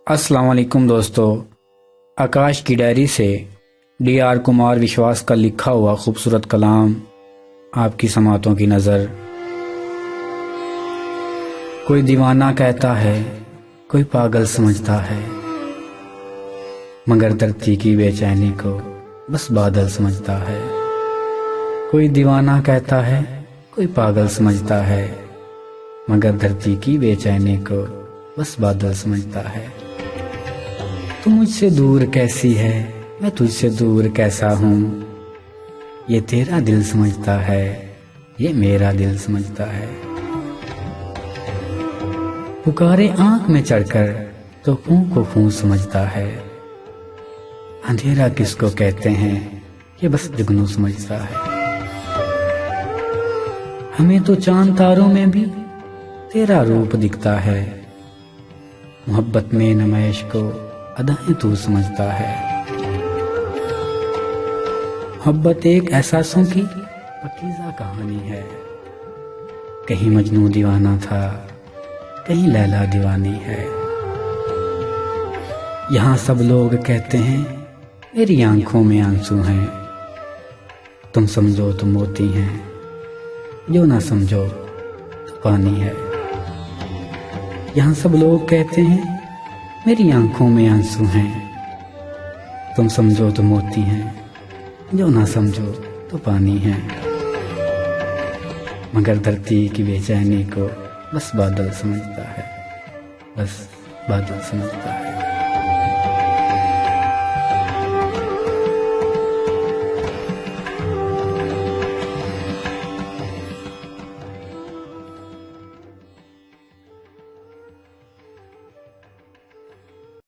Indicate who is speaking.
Speaker 1: अस्सलाम वालेकुम दोस्तों, आकाश की डायरी से डी.आर. कुमार विश्वास का लिखा हुआ खूबसूरत कलाम आपकी समातों की नज़र। कोई दीवाना कहता है, कोई पागल समझता है, मगर धरती की बेचैनी को बस बादल समझता है। कोई दीवाना कहता है, कोई पागल समझता है, मगर धरती की बेचैनी को बस बादल समझता है। तू मुझसे दूर कैसी है, मैं तुझसे दूर कैसा हूँ, ये तेरा दिल समझता है, ये मेरा दिल समझता है। पुकारे आंख में चढ़कर तो फूं को फूं समझता है, अंधेरा किसको कहते हैं ये बस जुगनू समझता है। हमें तो चांद तारों में भी तेरा रूप दिखता है, मोहब्बत में नमैश को अदाएं तू समझता है। मोहब्बत एक एहसासों की पकीज़ा कहानी है, कहीं मजनू दीवाना था, कहीं लैला दीवानी है। यहाँ सब लोग कहते हैं मेरी आंखों में आंसू हैं, तुम समझो तो मोती हैं, जो ना समझो तो पानी है। यहाँ सब लोग कहते हैं मेरी आंखों में आंसू हैं, तुम समझो तो मोती हैं, जो ना समझो तो पानी है। मगर धरती की बेचैनी को बस बादल समझता है, बस बादल समझता है।